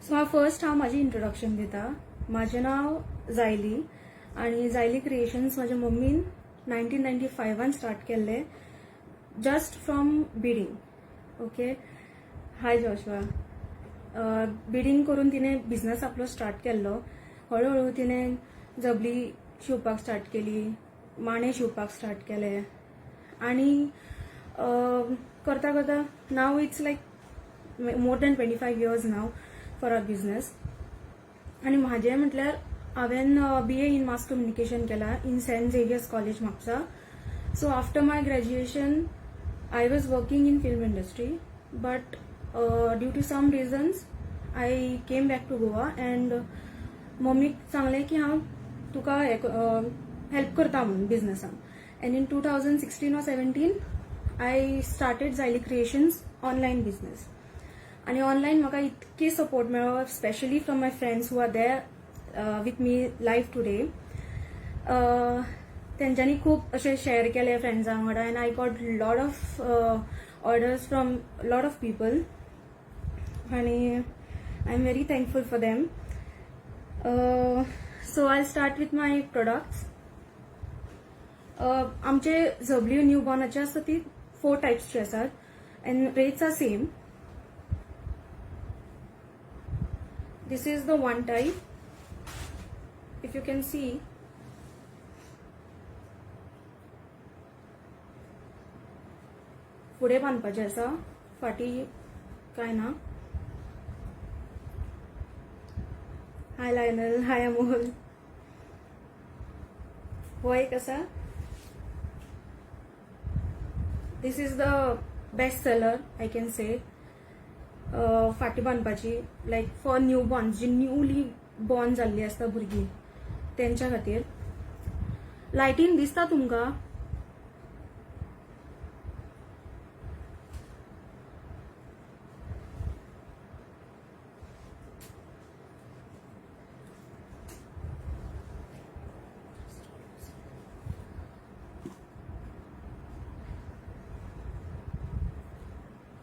So first हांव म्हाजें introduction दिता. म्हाजें नांव जायली आनी जायली क्रिएशन्स म्हाज्या मम्मीन 1995 स्टार्ट केल्ले just from bidding. Okay. Hi Joshua. Bidding करून तिणें बिझनस आपलो स्टार्ट केल्लो. हळूहळू तिणें जबली शिवपाक स्टार्ट केली, माणे शिवपाक स्टार्ट केले आनी करता करता now it's like more than 25 years now for our business. आनी म्हाजें म्हटल्यार हांवें BA इन मास कम्युनिकेशन केला in St Xavier's College Mapusa. So after my graduation I was working in film industry, but due to some reasons I came back to Goa and मम्मीक सांगलें की हांव तुका हेल्प करता म्हणून बिझनसान. And in 2016 or 17 I started जायली creations online business. आनी ऑनलायन म्हाका इतकी सपोर्ट मेळ्ळो, specially from my friends who are there with me live today. तेंच्यांनी खूब अशें शेअर केले फ्रेंड्सां वांगडा and I got lot of orders from lot of people आनी I am very thankful for them. So I start with my products. आमचे झबल्यो न्यू बॉर्नाचे आसता ती 4 टायप्सची आसात and rates are same. This is the one type. If you can see, फुडें बांदपाचें आसा, फाटी कांय ना. हाय लायनल, हाय अमोल. हो एक आसा. This is the best seller I can say. फाटी बांदपाची लायक फॉर न्यू बॉर्न, जी न्यूली बॉर्न जाल्ली आसता भुरगीं तेंच्या खातीर. लायटीन दिसता तुमकां?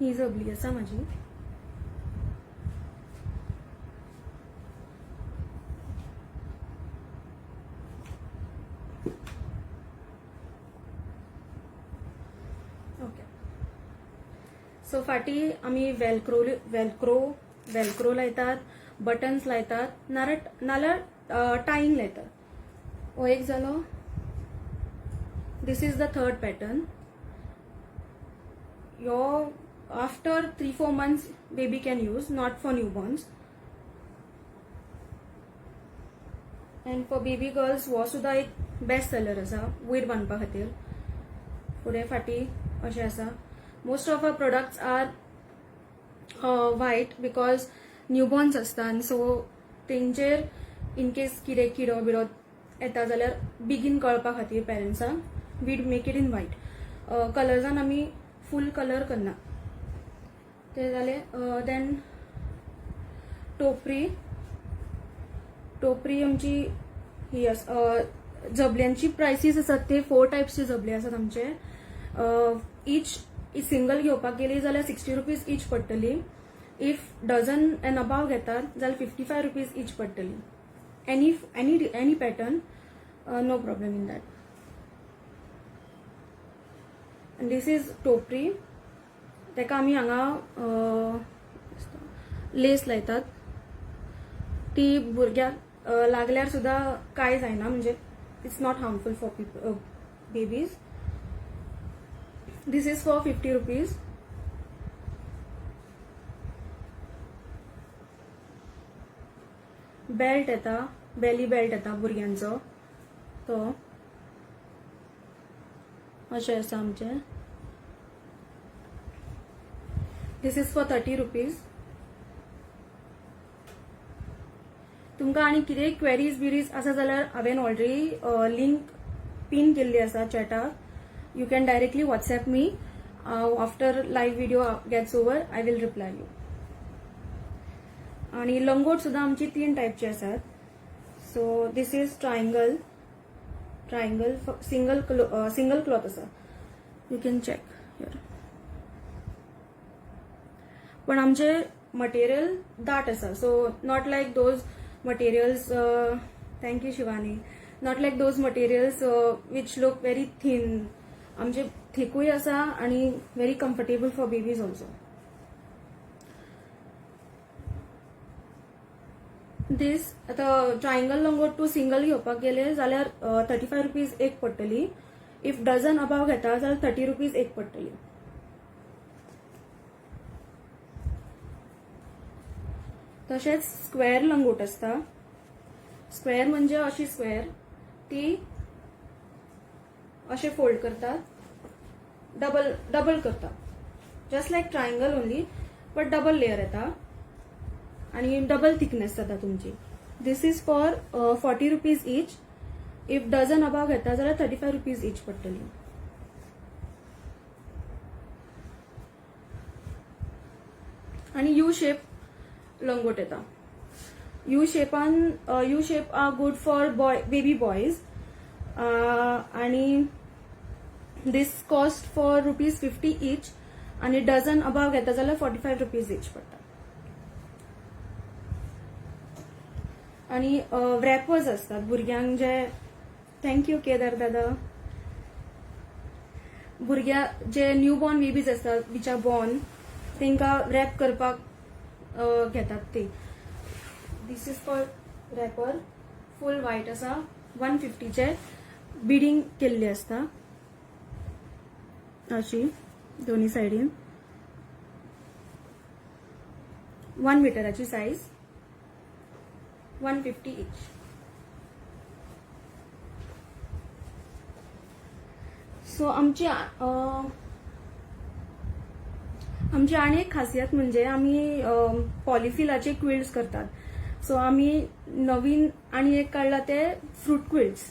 ही जबली आसा म्हाजी. ओके. सो फाटी आमी वेल्क्रो लायतात, बटन्स लायतात, नाल्यार टाईंग लायतात. हो एक जालो. This is the third pattern. Yo after 3-4 months baby can use, not for newborns. And for baby girls हो सुद्धा एक बेस्ट सेलर आसा वयर बांदपा खातीर. फुडें फाटी अशें आसा. Most of our products are white because newborns आसता सो तेंचेर इन केस कितें किडो बिडो येता जाल्यार बेगीन कळपा खातीर पेरंट्सांक we'd make it in white. कलर्सान आमी फूल कलर करना. ते जाले. देन टोपरी आमची ही जबल्यांची प्रायसीस आसात ते 4 टायप्सचे जबले आसात आमचे. ईच सिंगल घेवपाक गेली जाल्यार 60 rupees ईच पडटली. इफ डझन एंड अबाव घेतात जाल्यार 55 rupees ईच पडटली. Any pattern, no problem in that. And this is टोपरी. तेका आमी हांगा लेस लायतात. ती भुरग्याक लागल्यार सुद्धा कांय जायना, म्हणजे it's not harmful for babies. This is for 50 rupees. Belt येता, बेली बेल्ट येता भुरग्यांचो तो. अशें आसा आमचें. This is for 30 rupees. तुमकां आनी कितेंय क्वेरीज बिरीज आसा जाल्यार हांवें ऑलरेडी लिंक पिन केल्ली आसा चॅटाक. You can directly WhatsApp me. After live video gets over I will reply you. आनी लंगोट सुद्धा आमची 3 टायपची आसात. So this is triangle single cloth आसा. You can check here. पण आमचे मटेरियल दाट आसा. So not like those materials, thank you Shivani, not like those materials which look very thin. आमचे थिकूय आसा आणि very comfortable for babies also. This आतां ट्रायंगल लंगोट टू सिंगल घेवपाक गेले जाल्यार 35 रुपीज एक पडटली. इफ डझन अबाव घेता जाल्यार 30 रुपीज एक पडटली. तशेंच स्क्वेअर लंगोट आसता. स्क्वेअर म्हणजे अशी स्क्वेअर ती अशें फोल्ड करतात, डबल करतात, just like triangle only, but double layer येता आणि डबल थिकनेस जाता तुमची. This is for 40 rupees each. If dozen above घेता जाल्यार 35 रुपीज ईच पडटली. आणि यू शेप लंगोट येता. U shape are good for baby boys. आणि दिस कॉस्ट फॉर ₹50 ईच आणि डझन अबाव घेता जाल्यार 45 रुपीज ईच पडटा. आणि रॅपर्स असतात भुरग्यांक जे, थँक्यू केदार दादा, भुरग्यां जे न्यू बॉर्न बेबीज असतात विच आर बॉर्न, तांकां रॅप करपाक घेतात ते. This is for wrapper. Full white आसा, 150चे बिडिंग केल्ली असता अशी दोन्ही सायडीन. 1 मिटराची साईज, 150 ईच. सो आमची आणि एक खासियत म्हणजे आम्ही पॉलिफिलाचे क्विल्ट्स करतात. सो आम्ही नवीन आणि एक काढला ते fruit quilts.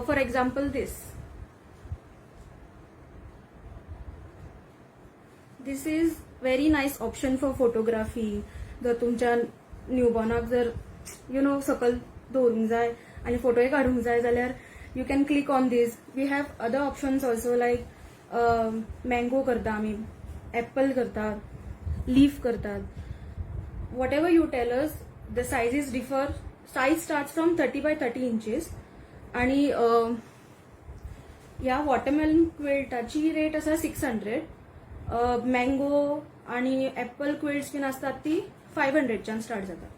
For example this is very nice option for photography. जर तुमच्या न्यूबॉर्नाक जर सकल दवरूंक जाय आणि फोटोय काढूंक जाय जाल्यार you can click on this. We have other options also like mango करता आमी, ऍपल करतात, लीफ करतात. Whatever you tell us, the sizes differ. Size start from 30 by 30 inches. आणि या वॉटरमेलन क्विल्टाची रेट आसा 600. मँगो आणि ऍपल क्विल्ट्स बीन असतात ती 500च्यान स्टार्ट जातात.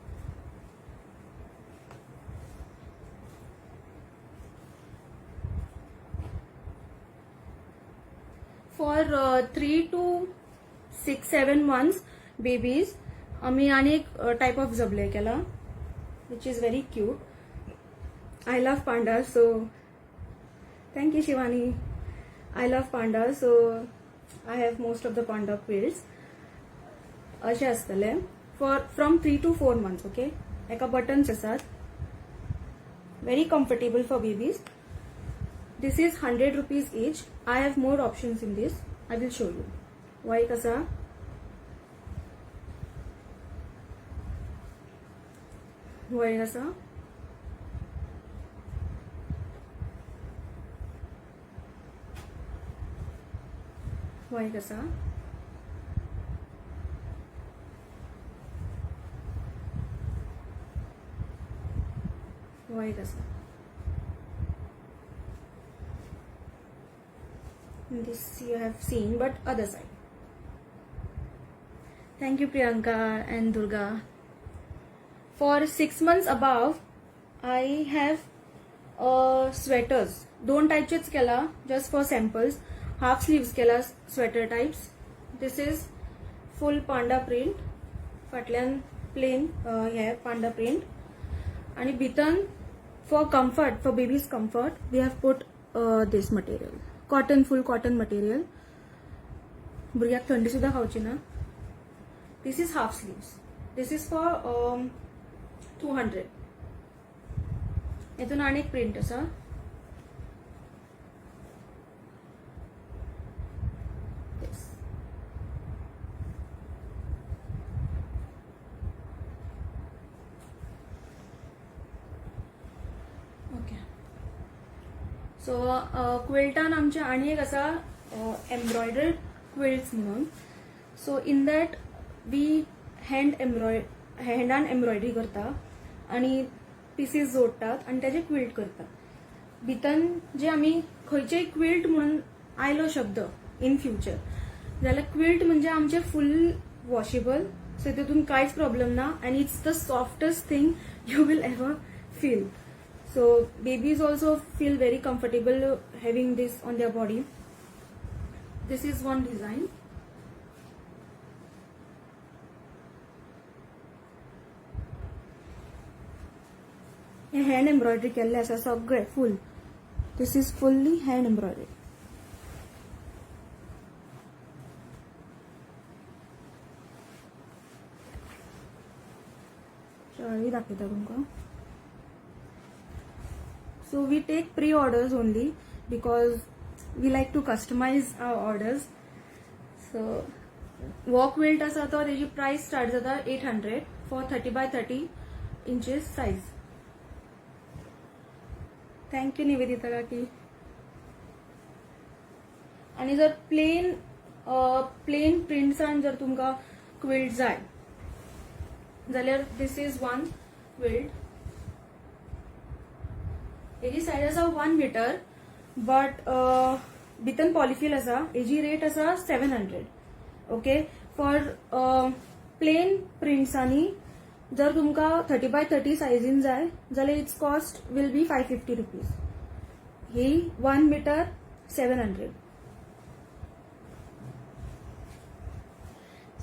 फॉर 3 to 6-7 months बेबीज आम्ही आणि एक टाइप ऑफ जबले केला which is very cute. I love Panda, so thank you Shivani. I love Panda, so I have most of the Panda quilts. असे असतले फ्रॉम 3 to 4 months. ओके, एका buttons असतात, very comfortable for babies. This is 100 rupees each. I have more options in this. I will show you. White असा, white असा, white असा, white असा. This you have seen, but other side. Thank you Priyanka and Durga. For 6 months above, I have sweaters. 2 types केला just for samples. Half sleeves केला sweater types. This is full panda print. फाटल्यान plain हे panda print. आणि भितन for comfort, for baby's comfort, we have put this material. Cotton, full cotton material. भुरग्याक थंडी सुद्धा खावची ना. This is half sleeves. This is for 200. हेतून आणि एक print असा. ओके, सो क्विल्टान आमचे आणि एक असा एम्ब्रॉयडर्ड क्विल्ट्स म्हणून. सो इन दॅट वी हँडान एम्ब्रॉयडरी करता आणि पीसीस जोडटात आणि त्याचे क्विल्ट करता. भितन जे आमी खंयचेय क्विल्ट म्हणून आयलो शब्द इन फ्युचर जाल्यार क्विल्ट म्हणजे आमचे फुल वॉशेबल, सो तितून कांयच प्रॉब्लेम ना and it's the softest thing you will ever feel. So babies also feel very comfortable having this on their body. This is one design. हे hand embroidery केल्ले आसा सगळे full. This is fully hand embroidery. शाळी दाखयता तुमकां. So we take pre-orders only because we like to customize our orders. So वो quilt आसा तो तेजी प्राइस स्टार्ट जाता 800 for 30 by 30 inches size. Thank you Nivedita काकी. आणि जर प्लेन प्रिंट्सान जर तुमकां क्विल्ट जाय जाल्यार this is one quilt. Hazy size आसा 1 मीटर बट भितन पॉलिफिल आसा. हेजी रेट आसा 700. ओके फॉर प्लेन प्रिंट्सांनी जर तुमकां 30 by 30 साइजीन जाय जाल्यार it's cost will be 550 rupees. ही 1 मीटर 700.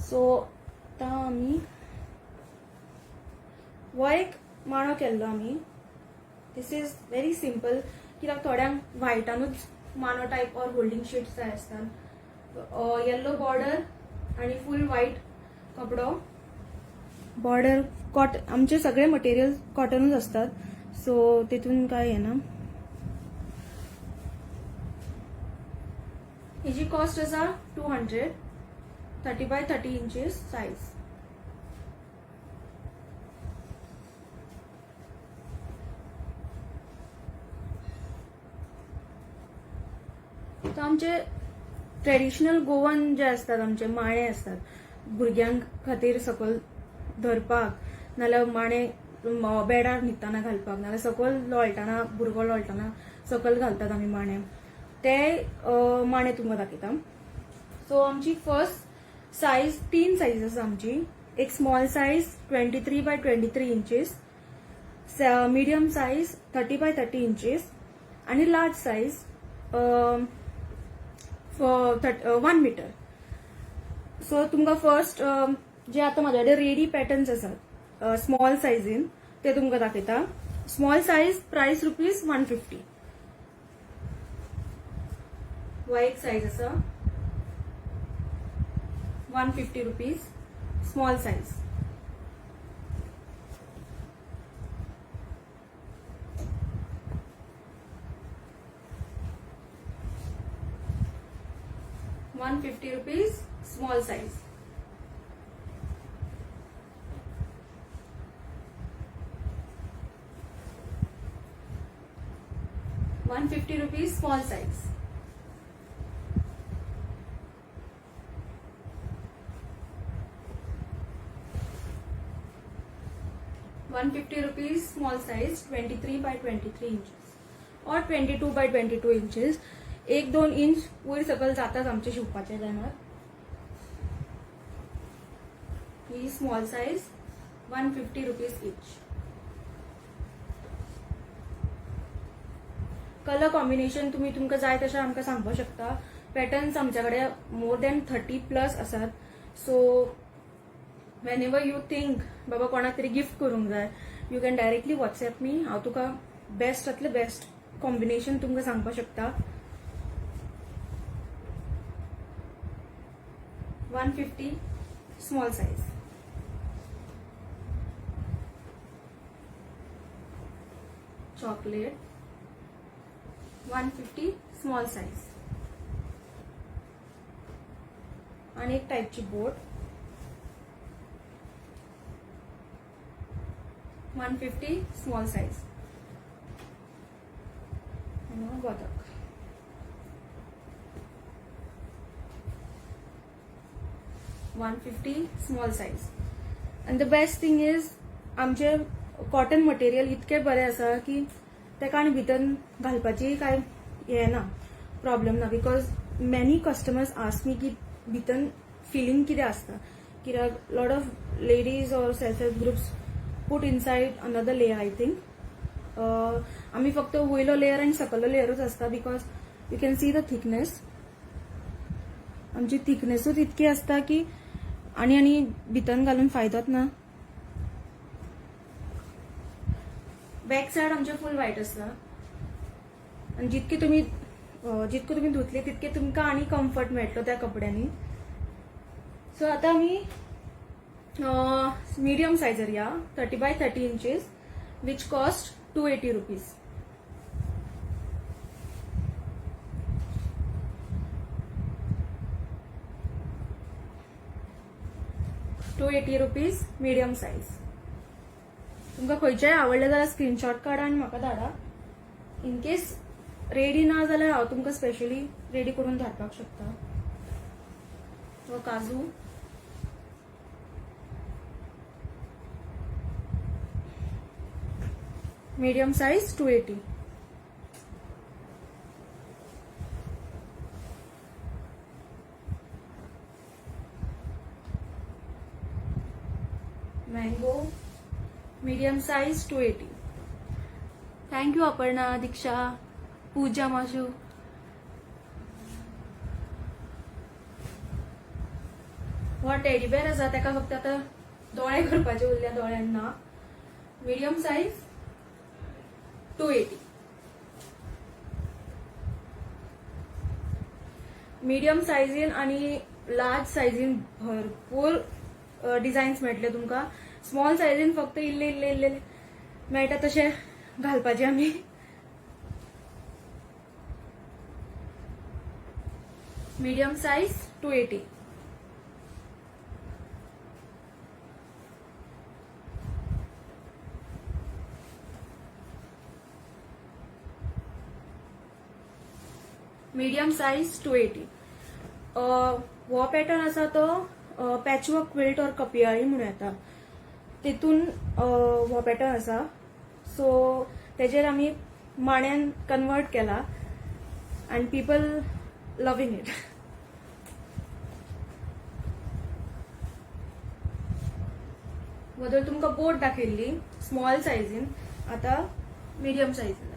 सो आतां आमी हो एक माळो केल्लो आमी. दिस इज व्हेरी सिंपल कित्याक थोड्यांक व्हायटानूच मानो टायप ऑर होल्डिंग शीट्स जाय आसतात. येल्लो बॉर्डर आणि फुल व्हाईट कपडो. बॉर्डर आमचे सगळे मटेरियल कॉटनूच असतात सो तितून काय येना. हेजी कॉस्ट आसा 200. 30 by 30 inches size. तो आमचे ट्रेडिशनल गोवन जे असतात आमचे माणे असतात भुरग्यांक खातीर सकयल धरपाक नाल्यार माणे बेडार न्हिदतना घालपाक नाल्यार सकयल लोळटाना भुरगो लोळटाना सकयल घालतात आमी माणे ते माणे तुमकां दाखयता. सो आमची फर्स्ट साइज 3 साइज आसा आमची. एक small size 23 by 23 inches, medium size 30 by 30 inches आणि लार्ज साइज 1 मीटर. सो तुमकां फर्स्ट जे आता माझ्या कडेन रेडी पॅटर्न्स आसात स्मॉल साइजीन ते तुमकां दाखयता. Small size price rupees 150. हो एक साइज आसा 150 rupees small size. ₹150 small size. ₹150 small size. ₹150 small size 23 by 23 inches or 22 by 22 inches. 1-2 inch वयर सकल जातात आमचे शिवपाचे टायमार. ही small size ₹150 each. Colour combination तुम्ही तुमकां जाय तशें आमकां सांगपाक शकता. पॅटर्न्स आमच्याकडे मोर दॅन 30+ आसात. सो whenever you think बाबा कोणाक तरी गिफ्ट करूंक जाय यू कॅन डायरेक्टली व्हॉट्सएप मी. हांव तुका बेस्टातले बेस्ट कॉम्बिनेशन तुमकां सांगपाक शकता. 150 small size. Chocolate 150 small size. आणि एक टाइपची बोट 150 small size. बदक 150 small size. And the best thing is आमचे कॉटन मटेरियल इतके बरे आसा की तेका आनी भितर घालपाची काय हे ना, प्रॉब्लेम ना. Because many customers ask me की भितर फिलींग कितें आसता, कित्याक lot of ladies or self help groups put inside another layer. I think आम्ही फक्त वयलो लेयर आणि सकयलो लेयरच असता because you can see the thickness. आमची थिकनेसूच इतकी असता की आणि भितर घालून फायदोच ना. बॅक साइड आमचे फुल व्हाईट असता आणि जितके तुम्ही धुतले तितके तुमका आणि कम्फर्ट मेळटलो त्या कपड्यांनी. सो आता आम्ही मीडियम साइजर या 30 by 30 inches which cost 280 rupees. ₹280 medium size. तुमका खंयचेय आवडले जाल्यार स्क्रीनशॉट काढा आणि म्हाका धाडा. इन केस रेडी ना जाल्यार हांव तुमका स्पेशली रेडी करून धाडपाक शकता. तो काजू medium size 280. Mango medium size 280. Thank you Aparna, Diksha, Puja Mashu. हो टेडी बेर आसा तेका फक्त आता दोळे करपाचे उरल्या, दोळ्यांना. Medium size 280. मीडियम साइजीन आणि लार्ज साइजीन भरपूर डिझाईन्स मेळटले तुमका. स्मॉल साइजीन फक्त इल्ले मेळटा तशे घालपाचे आम्ही. Medium size 280. Medium size 280. हो पॅटर्न असा तो पॅचवर्क क्विल्ट और कपियाळी म्हणून येता, तितून हो पॅटर्न असा. सो तेजेर आम्ही माण्यान कन्वर्ट केला अँड पीपल लविंग इट. बदल तुमका बोट दाखयल्ली स्मॉल साइजीन, आता मीडियम साइजीन.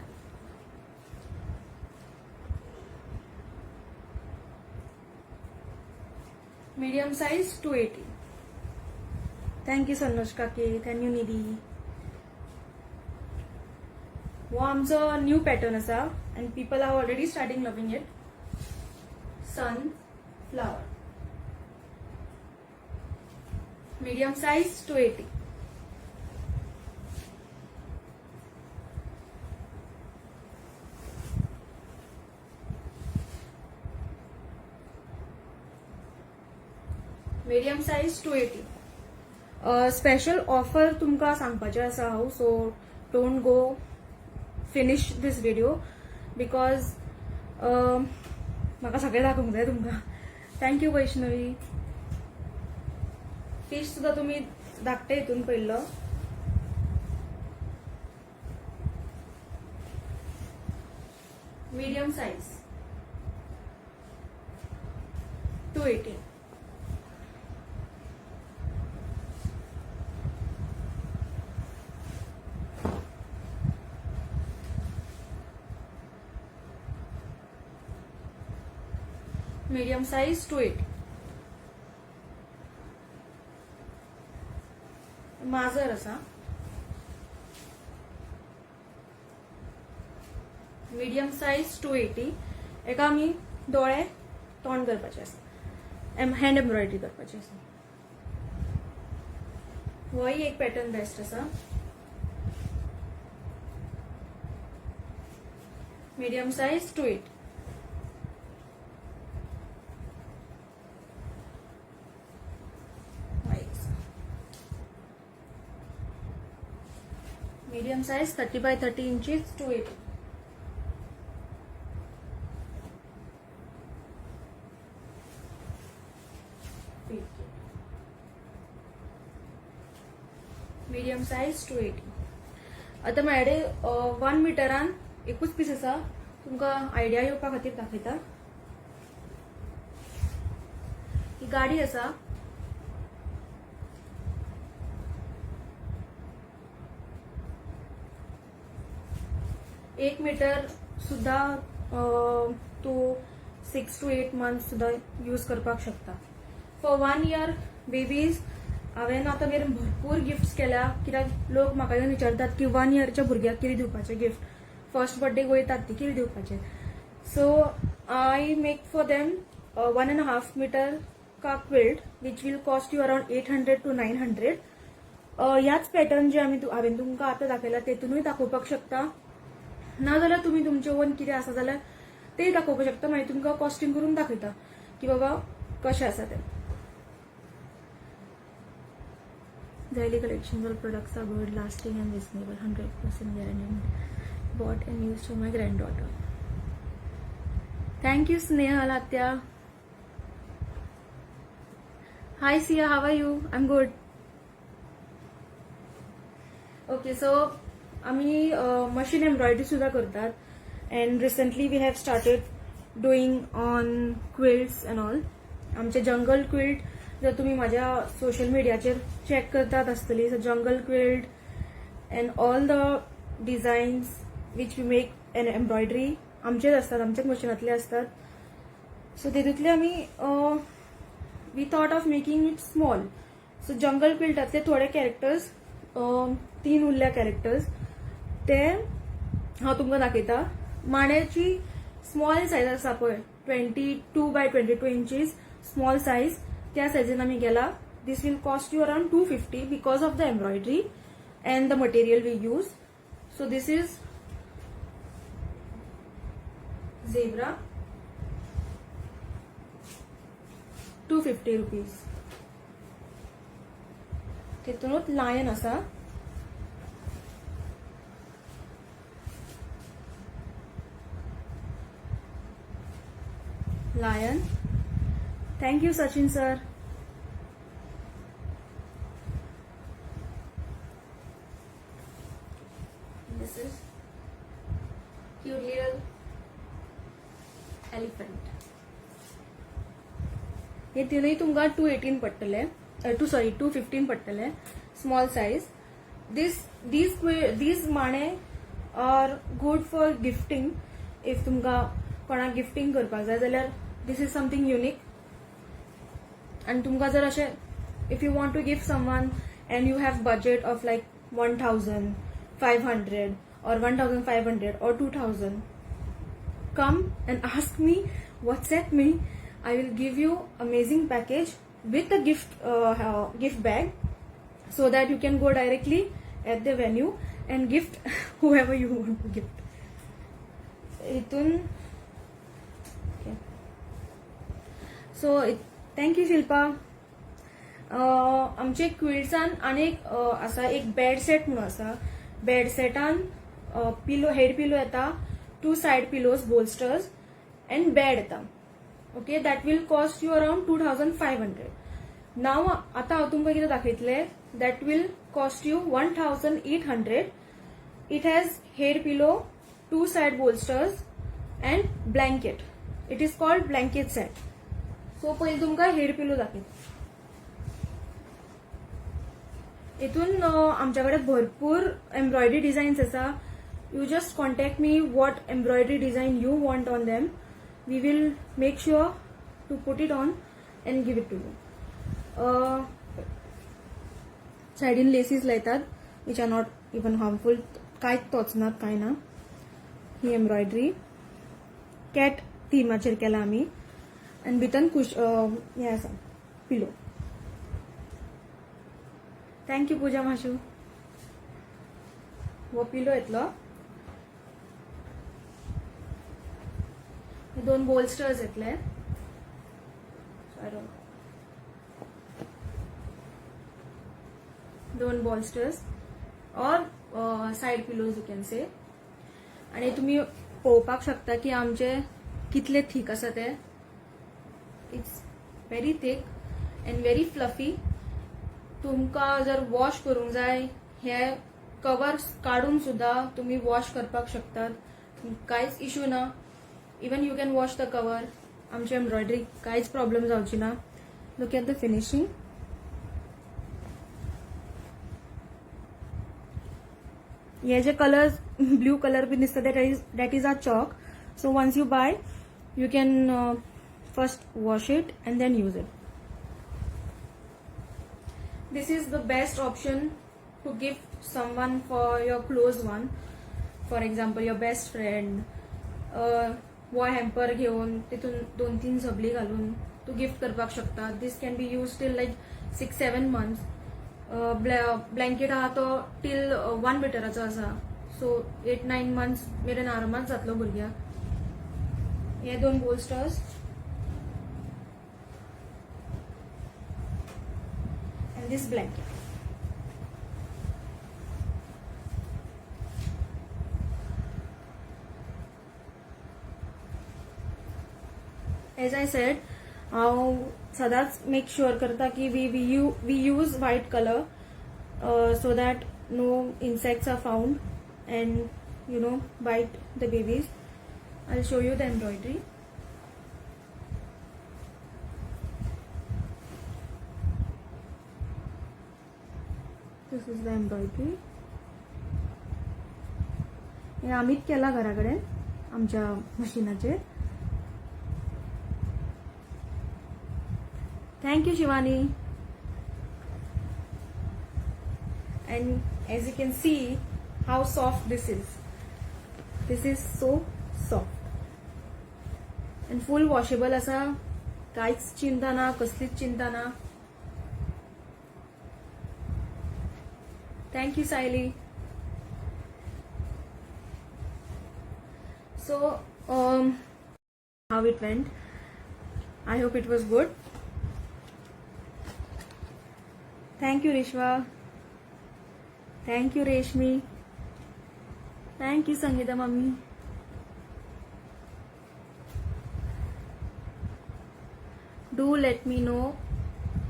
Medium size 280. Thank you Sanoj काके, थँक यू निधी. हो आमचो न्यू पॅटर्न असा and people are already starting loving it. Sunflower medium size 280. Medium size 280. Special offer तुमका सांगपाचे आसा हांव, so don't go finish this video because म्हाका सगळें दाखोवंक जाय तुमकां. थँक्यू वैष्णवी. फिश सुद्धा तुम्ही धाकटे हितून पडलो. Medium size 280. Medium size 280. माजर असा मीडियम साइज 280. एका आम्ही डोळे तोंड करपाचे आसा, हँड एम्ब्रॉयडरी करपाची आसा. होय एक पॅटर्न बेस्ट असा. Medium size 280. Medium size 30 by 30 inches 280. Medium size 280. आता माझ्याकडे 1 मिटरान एकूच पीस आसा. तुमकां आयडिया येवपा खातीर दाखयता. ही गाडी आसा. एक मीटर सुद्धा तू 6 to 8 months सुद्धा यूज करपाक शकता. फॉर 1 year बेबीज हांवें आतां मेरेन भरपूर गिफ्ट्स केल्या. कित्याक लोक म्हाका येवन विचारतात की 1 yearच्या भुरग्याक कितें दिवपाचें गिफ्ट. फर्स्ट बर्थडे वयतात ती कितें दिवपाचें. So I make for them 1.5 meter का quilt which will cost you around 800 to 900. ह्याच पॅटर्न जे हांवें तुमकां आतां दाखयला तेतूनय दाखोवपाक शकता. नाजाल्यार तुमी तुमचे ओन कितें आसा जाल्यार तेय दाखोवपाक शकता. मागीर तुमकां कॉस्टिंग करून दाखयता की बाबा कशें आसा तें. Daily collections of products are good, lasting and reasonable, 100% guaranteed. Bought and used for my granddaughter. Thank you, Snehal Atya. Hi Sia, how are you? I'm good. Okay, so आम्ही मशीन एम्ब्रॉयडरी सुद्धा करतात. And recently we have started doing on quilts and all. आमचे जंगल quilt जर तुम्ही माझ्या social मीडियाचेर check करतात आसतली. So jungle quilt and all the designs which we make an embroidery आमचेच असतात, आमच्याच मशिनातले असतात. सो तेतूंतले आमी we thought of making it small. So jungle क्विल्टातले थोडे कॅरेक्टर्स 3 उरल्या कॅरेक्टर्स ते हांव तुमकां दाखयता. मांड्याची स्मॉल सायज आसा पळय 22 by 22 inches स्मॉल सायज त्या सायजीन आमी गेला. This will cost you around 250 because of the embroidery and the material we use. So this is zebra 250 rupees. तेतूनच लायन आसा. Lion. Thank you, Sachin sir. This is cute little elephant. हे तीनही तुमकां 218 पडटले. 215 पडटले. Small size. These माणे are good for gifting. If तुमकां कोणाक gifting करपाक जाय जाल्यार this is something unique. And तुमकां जर अशें if you want to give someone and you have budget of like 1,500 or 1,500 or 2,000, come and ask me, WhatsApp me. I will give you amazing package with a gift bag so that you can go directly at the venue and gift whoever you want to gift. इथून so thank you Shilpa. आमचे क्विल्ट्सान आनीक आसा एक bed set म्हणून आसा. Bed सेटान pillow head pillow येता, 2 side pillows, bolsters and bed येता. Okay, that will cost you around 2,500. Now आतां हांव तुमकां कितें दाखयतलें that will cost you 1,800. It has head pillow, 2 side bolsters and blanket. It is called blanket set. So पहिले तुमकां head pillow दाखयता. हितून आमच्या कडेन भरपूर एम्ब्रॉयडरी डिझायन्स आसा. You just contact me what embroidery design you want on them. We will make sure to put it on and give it to you. सायडीन laces लायतात which are not even harmful. कांयच टोचनात, कांय ना. ही embroidery cat थिमाचेर केला आमी. आणि भितर हे आसा पिलो. थँक्यू पूजा माशू. हो पिलो येतलो. 2 बोल्स्टर्स येतले. 2 बोल्स्टर्स और side pillows you can say. आणि तुम्ही पळोवपाक शकता की आमचे कितले थीक आसा ते. It's very thick and very fluffy. तुमका जर वॉश करूंक जाय हे कवर काढून सुद्धा तुम्ही वॉश करपाक शकतात, कांयच इश्यू ना. Even you can wash the cover. आमची एम्ब्रॉयडरी कांयच प्रॉब्लेम जावची ना. Look at the finishing. हे जे कलर्स ब्लू कलर बी दिसता that is a chalk. So once you buy you can first wash it and then use it. This is the best option to gift someone for your close one. For example, your best friend. वो hamper घेऊन तिथून 2-3 झबली घालून तू gift करपाक शकता. This can be use till like 6-7 months. Blanket आहा तो till 1 मिटराचो आसा. सो 8-9 months मेरेन आरामात जातलो भुरग्याक. ये 2 bolsters and this blanket. As I said, सदाच मेक श्योर करता की we use white color so that no insects are found and bite the babies. I'll show you the embroidery. This is the embroidery. हे आम्हीच केला घराकडे आमच्या मशीनाचे. Thank you, Shivani. And as you can see how soft this is. This is so soft and full washable असा. काहीच चिंता ना, कसलीच चिंता ना. Thank you, Saili. So how it went. I hope it was good. Thank you, Rishwa. Thank you, Reshmi. Thank you, Sangeeta Mummy. Do let me know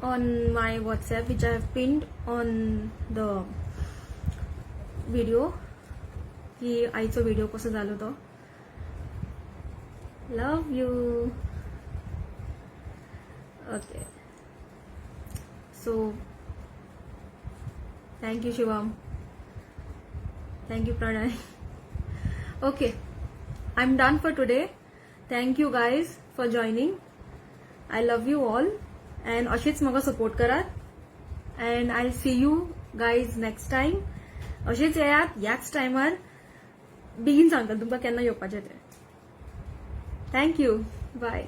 on my WhatsApp, which I have pinned on the video, की आईचो video कसो जालो तो. Love you. Okay. So, thank you, Shivam. Thank you, Pranay. Okay, I'm done for today. Thank you guys for joining. I love you all and अशीच म्हाका support Karat. And I'll see you guys next time. अशीच येयात ह्याच टायमार. बेगीन सांगता तुमकां केन्ना येवपाचें तें. Thank you. Bye.